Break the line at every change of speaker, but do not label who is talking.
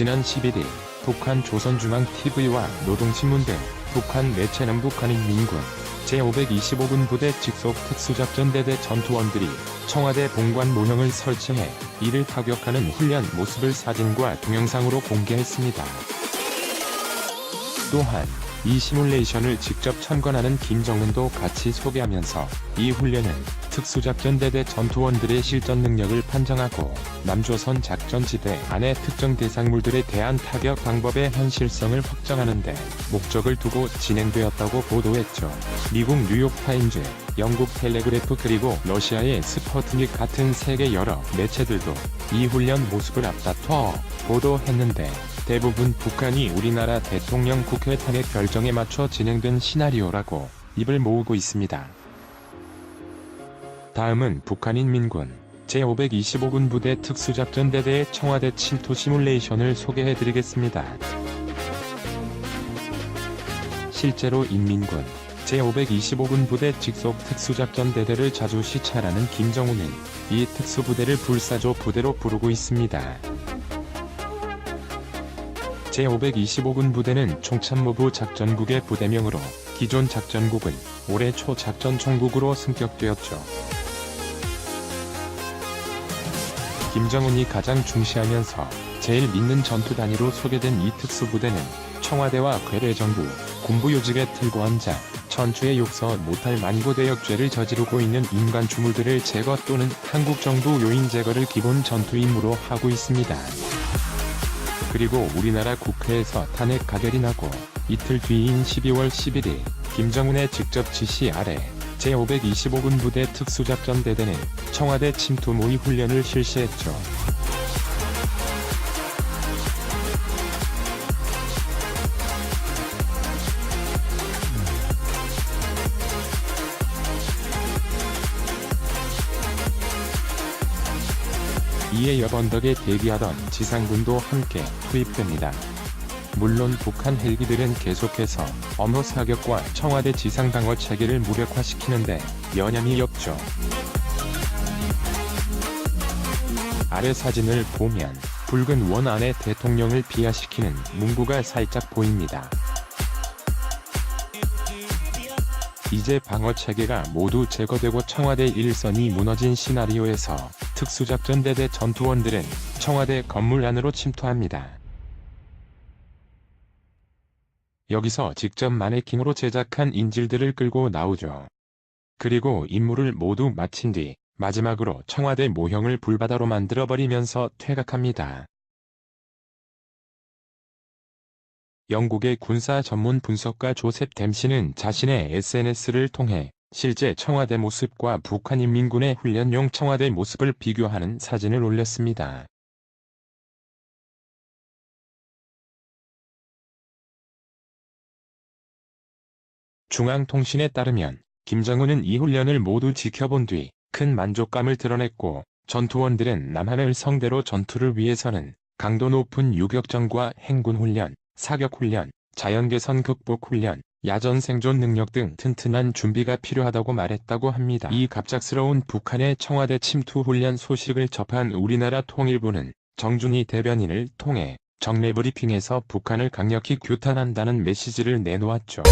지난 11일 북한 조선중앙TV와 노동신문 등 북한 매체는 북한인 민군 제525군 부대 직속 특수작전대대 전투원들이 청와대 본관 모형을 설치해 이를 타격하는 훈련 모습을 사진과 동영상으로 공개했습니다. 또한 이 시뮬레이션을 직접 참관하는 김정은도 같이 소개하면서 이 훈련은 특수작전대대 전투원들의 실전 능력을 판정하고 남조선 작전지대 안의 특정 대상물들에 대한 타격 방법의 현실성을 확정하는 데 목적을 두고 진행되었다고 보도했죠. 미국 뉴욕타임즈, 영국 텔레그래프 그리고 러시아의 스푸트닉 같은 세계 여러 매체들도 이 훈련 모습을 앞다퉈 보도했는데 대부분 북한이 우리나라 대통령 국회 탄핵 결정에 맞춰 진행된 시나리오라고 입을 모으고 있습니다. 다음은 북한인 민군 제525군 부대 특수작전대대의 청와대 침투 시뮬레이션을 소개해드리겠습니다. 실제로 인민군 제525군 부대 직속 특수작전대대를 자주 시찰하는 김정은은 이 특수부대를 불사조 부대로 부르고 있습니다. 제525군 부대는 총참모부 작전국의 부대명으로 기존 작전국은 올해 초 작전총국으로 승격되었죠. 김정은이 가장 중시하면서 제일 믿는 전투 단위로 소개된 이 특수부대는 청와대와 괴뢰정부, 군부요직에 틀고 앉아 천추에 용서 못할 만고대역죄를 저지르고 있는 인간 주물들을 제거 또는 한국정부 요인 제거를 기본 전투 임무로 하고 있습니다. 그리고 우리나라 국회에서 탄핵 가결이 나고 이틀 뒤인 12월 11일 김정은의 직접 지시 아래 제525군 부대 특수작전대대는 청와대 침투 모의 훈련을 실시했죠. 이에 여번덕에 대기하던 지상군도 함께 투입됩니다. 물론 북한 헬기들은 계속해서 어무 사격과 청와대 지상방어 체계를 무력화시키는데 여념이 없죠. 아래 사진을 보면 붉은 원 안에 대통령을 비화시키는 문구가 살짝 보입니다. 이제 방어체계가 모두 제거되고 청와대 일선이 무너진 시나리오에서 특수작전대대 전투원들은 청와대 건물 안으로 침투합니다. 여기서 직접 마네킹으로 제작한 인질들을 끌고 나오죠. 그리고 임무를 모두 마친 뒤 마지막으로 청와대 모형을 불바다로 만들어버리면서 퇴각합니다. 영국의 군사 전문 분석가 조셉 댐시는 자신의 SNS를 통해 실제 청와대 모습과 북한 인민군의 훈련용 청와대 모습을 비교하는 사진을 올렸습니다. 중앙통신에 따르면 김정은은 이 훈련을 모두 지켜본 뒤 큰 만족감을 드러냈고 전투원들은 남한을 상대로 전투를 위해서는 강도 높은 유격전과 행군훈련, 사격훈련, 자연개선 극복훈련, 야전 생존 능력 등 튼튼한 준비가 필요하다고 말했다고 합니다. 이 갑작스러운 북한의 청와대 침투 훈련 소식을 접한 우리나라 통일부는 정준희 대변인을 통해 정례 브리핑에서 북한을 강력히 규탄한다는 메시지를 내놓았죠.